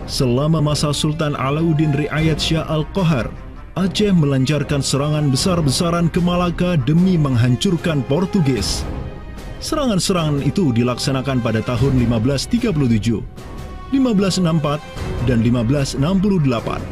Selama masa Sultan Alauddin Riayat Shah Al-Qahar, Aceh melancarkan serangan besar-besaran ke Malaka demi menghancurkan Portugis. Serangan-serangan itu dilaksanakan pada tahun 1537, 1564, dan 1568.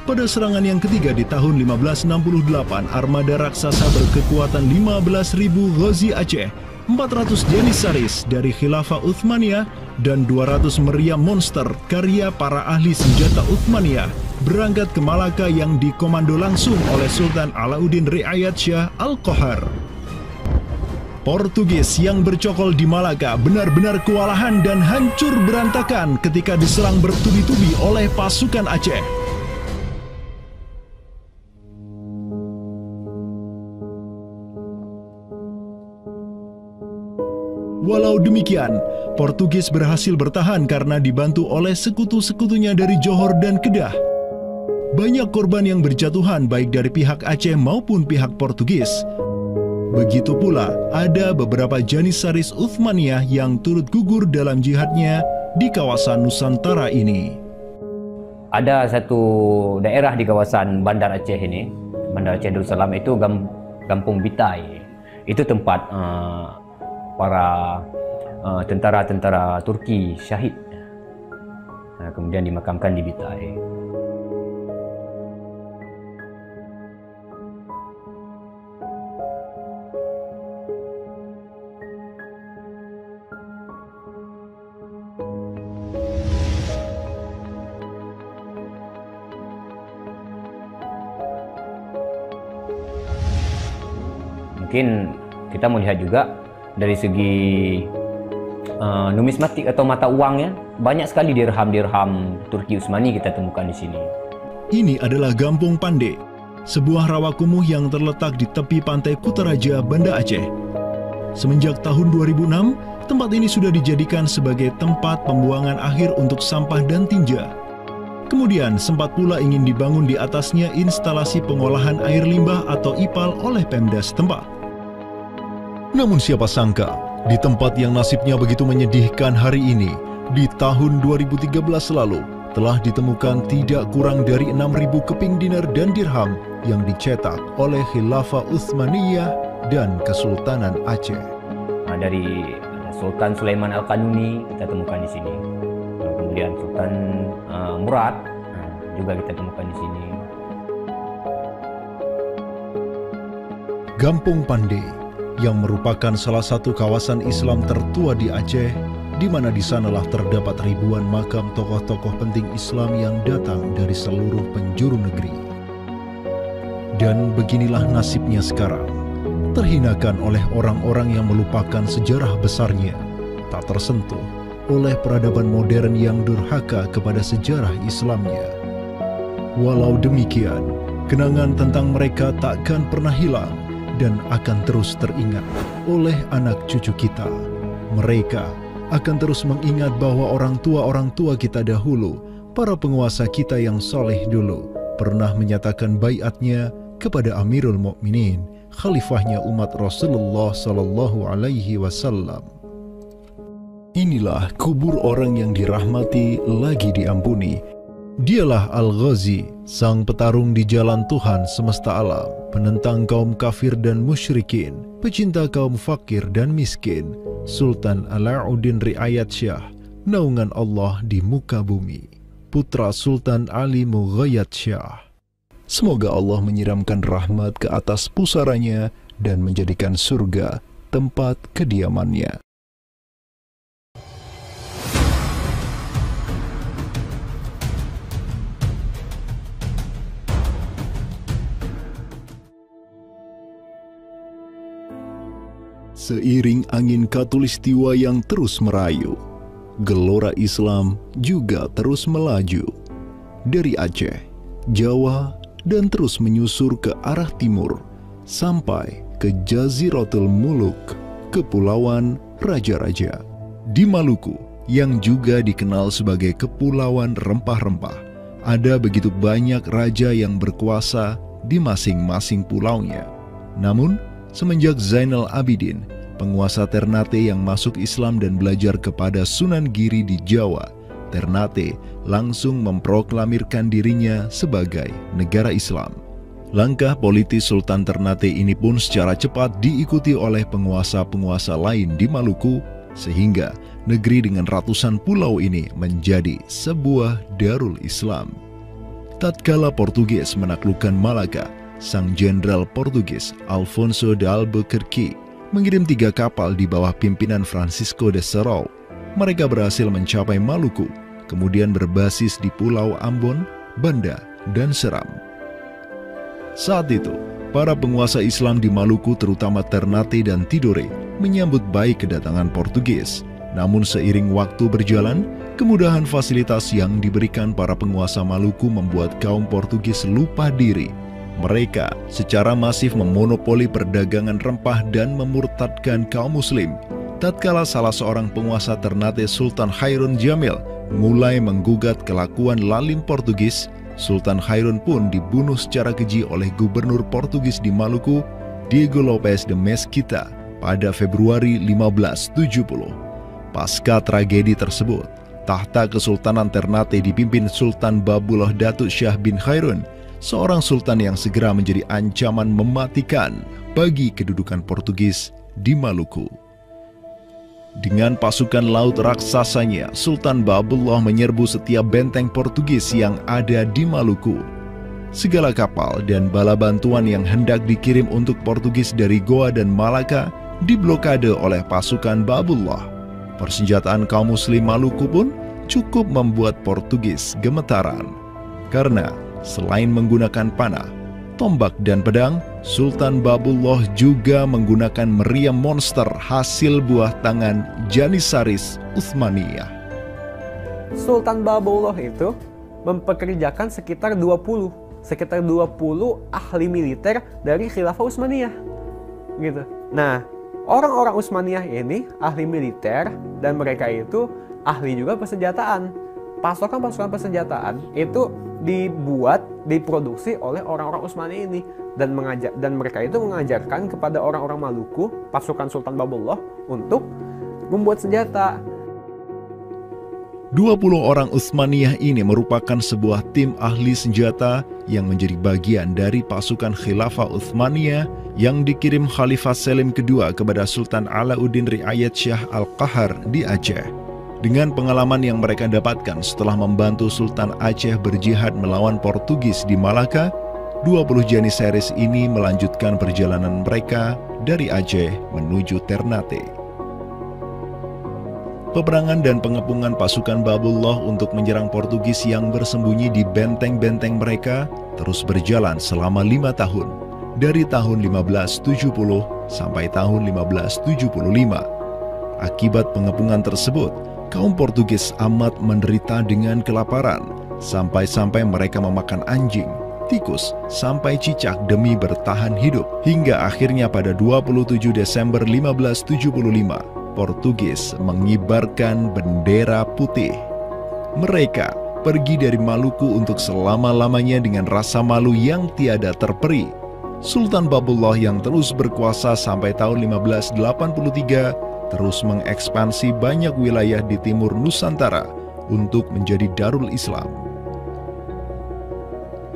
Pada serangan yang ketiga di tahun 1568, armada raksasa berkekuatan 15.000 Ghazi Aceh, 400 Janissaris dari Khilafah Uthmaniyah, dan 200 meriam monster karya para ahli senjata Uthmaniyah berangkat ke Malaka yang dikomando langsung oleh Sultan Alauddin Riayat Shah Al-Qahar. Portugis yang bercokol di Malaka benar-benar kewalahan dan hancur berantakan ketika diserang bertubi-tubi oleh pasukan Aceh. Walau demikian, Portugis berhasil bertahan karena dibantu oleh sekutu-sekutunya dari Johor dan Kedah. Banyak korban yang berjatuhan baik dari pihak Aceh maupun pihak Portugis. Begitu pula ada beberapa Janissaris Uthmaniyah yang turut gugur dalam jihadnya di kawasan Nusantara ini. Ada satu daerah di kawasan Bandar Aceh ini, Bandar Aceh Darussalam itu Kampung Bitai. Itu tempat para tentara-tentara Turki syahid, kemudian dimakamkan di Bitai. Mungkin kita melihat juga dari segi numismatik atau mata uangnya, banyak sekali dirham-dirham Turki Utsmani kita temukan di sini. Ini adalah Gampung Pande, sebuah rawa kumuh yang terletak di tepi pantai Kutaraja, Banda Aceh. Semenjak tahun 2006, tempat ini sudah dijadikan sebagai tempat pembuangan akhir untuk sampah dan tinja. Kemudian sempat pula ingin dibangun di atasnya instalasi pengolahan air limbah atau IPAL oleh Pemda setempat. Namun siapa sangka, di tempat yang nasibnya begitu menyedihkan hari ini, di tahun 2013 lalu, telah ditemukan tidak kurang dari 6.000 keping dinar dan dirham yang dicetak oleh Khilafah Utsmaniyah dan Kesultanan Aceh. Dari Sultan Sulaiman Al-Qanuni kita temukan di sini. Kemudian Sultan Murad juga kita temukan di sini. Gampung Pande yang merupakan salah satu kawasan Islam tertua di Aceh, di mana di sanalah terdapat ribuan makam tokoh-tokoh penting Islam yang datang dari seluruh penjuru negeri. Dan beginilah nasibnya sekarang, terhinakan oleh orang-orang yang melupakan sejarah besarnya, tak tersentuh oleh peradaban modern yang durhaka kepada sejarah Islamnya. Walau demikian, kenangan tentang mereka takkan pernah hilang dan akan terus teringat oleh anak cucu kita. Mereka akan terus mengingat bahwa orang tua kita dahulu, para penguasa kita yang soleh dulu, pernah menyatakan baiatnya kepada Amirul Mukminin, khalifahnya umat Rasulullah Sallallahu Alaihi Wasallam. Inilah kubur orang yang dirahmati lagi diampuni. Dialah Al-Ghazi, sang petarung di jalan Tuhan semesta alam, penentang kaum kafir dan musyrikin, pecinta kaum fakir dan miskin, Sultan Alauddin Riayat Shah, naungan Allah di muka bumi, putra Sultan Ali Mughayat Shah. Semoga Allah menyiramkan rahmat ke atas pusaranya dan menjadikan surga tempat kediamannya. Seiring angin Katulistiwa yang terus merayu, gelora Islam juga terus melaju dari Aceh, Jawa, dan terus menyusur ke arah timur sampai ke Jaziratul Muluk, Kepulauan Raja-Raja. Di Maluku, yang juga dikenal sebagai Kepulauan Rempah-Rempah, ada begitu banyak raja yang berkuasa di masing-masing pulaunya. Namun, semenjak Zainal Abidin penguasa Ternate yang masuk Islam dan belajar kepada Sunan Giri di Jawa, Ternate langsung memproklamirkan dirinya sebagai negara Islam. Langkah politis Sultan Ternate ini pun secara cepat diikuti oleh penguasa-penguasa lain di Maluku, sehingga negeri dengan ratusan pulau ini menjadi sebuah darul Islam. Tatkala Portugis menaklukkan Malaka, sang jenderal Portugis Alfonso de Albuquerque mengirim 3 kapal di bawah pimpinan Francisco de Serrao. Mereka berhasil mencapai Maluku, kemudian berbasis di Pulau Ambon, Banda, dan Seram. Saat itu, para penguasa Islam di Maluku terutama Ternate dan Tidore menyambut baik kedatangan Portugis. Namun seiring waktu berjalan, kemudahan fasilitas yang diberikan para penguasa Maluku membuat kaum Portugis lupa diri. Mereka secara masif memonopoli perdagangan rempah dan memurtadkan kaum muslim. Tatkala salah seorang penguasa Ternate, Sultan Hairun Jamil, mulai menggugat kelakuan lalim Portugis, Sultan Hairun pun dibunuh secara keji oleh gubernur Portugis di Maluku, Diego Lopes de Mesquita, pada Februari 1570. Pasca tragedi tersebut, tahta Kesultanan Ternate dipimpin Sultan Babullah Datuk Shah bin Hairun, seorang sultan yang segera menjadi ancaman mematikan bagi kedudukan Portugis di Maluku. Dengan pasukan laut raksasanya, Sultan Babullah menyerbu setiap benteng Portugis yang ada di Maluku. Segala kapal dan bala bantuan yang hendak dikirim untuk Portugis dari Goa dan Malaka diblokade oleh pasukan Babullah. Persenjataan kaum muslim Maluku pun cukup membuat Portugis gemetaran. Karena selain menggunakan panah, tombak, dan pedang, Sultan Babullah juga menggunakan meriam monster hasil buah tangan Janissaris Utsmaniyah. Sultan Babullah itu mempekerjakan sekitar 20 ahli militer dari Khilafah Utsmaniyah. Gitu. Nah, orang-orang Utsmaniyah ini ahli militer dan mereka itu ahli juga persenjataan. Pasukan-pasukan persenjataan itu diproduksi oleh orang-orang Utsmani ini dan mereka itu mengajarkan kepada orang-orang Maluku, pasukan Sultan Babullah, untuk membuat senjata. 20 orang Utsmaniyah ini merupakan sebuah tim ahli senjata yang menjadi bagian dari pasukan Khilafah Utsmaniyah yang dikirim Khalifah Selim II kepada Sultan Alauddin Riayat Shah Al-Qahar di Aceh. Dengan pengalaman yang mereka dapatkan setelah membantu Sultan Aceh berjihad melawan Portugis di Malaka, 20 Janissaris ini melanjutkan perjalanan mereka dari Aceh menuju Ternate. Peperangan dan pengepungan pasukan Babullah untuk menyerang Portugis yang bersembunyi di benteng-benteng mereka terus berjalan selama 5 tahun, dari tahun 1570 sampai tahun 1575. Akibat pengepungan tersebut, kaum Portugis amat menderita dengan kelaparan, sampai-sampai mereka memakan anjing, tikus, sampai cicak demi bertahan hidup. Hingga akhirnya pada 27 Desember 1575, Portugis mengibarkan bendera putih. Mereka pergi dari Maluku untuk selama-lamanya dengan rasa malu yang tiada terperi. Sultan Babullah yang terus berkuasa sampai tahun 1583 terus mengekspansi banyak wilayah di timur Nusantara untuk menjadi Darul Islam.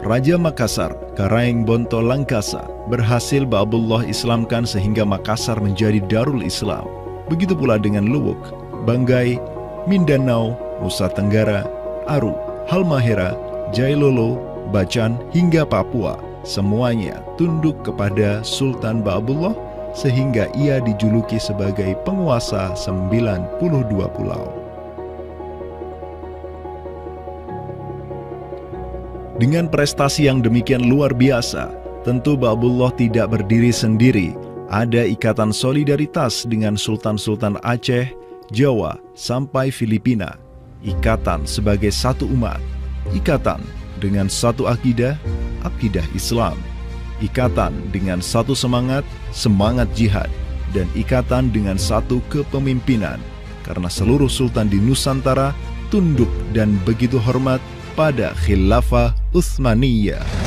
Raja Makassar, Karaeng Bonto Langkasa, berhasil Babullah Islamkan sehingga Makassar menjadi Darul Islam. Begitu pula dengan Luwuk, Banggai, Mindanao, Nusa Tenggara, Aru, Halmahera, Jailolo, Bacan, hingga Papua. Semuanya tunduk kepada Sultan Babullah sehingga ia dijuluki sebagai penguasa 92 pulau. Dengan prestasi yang demikian luar biasa, tentu Babullah tidak berdiri sendiri. Ada ikatan solidaritas dengan sultan-sultan Aceh, Jawa, sampai Filipina. Ikatan sebagai satu umat. Ikatan dengan satu akidah, akidah Islam. Ikatan dengan satu semangat, semangat jihad, dan ikatan dengan satu kepemimpinan, karena seluruh sultan di Nusantara tunduk dan begitu hormat pada Khilafah Utsmaniyah.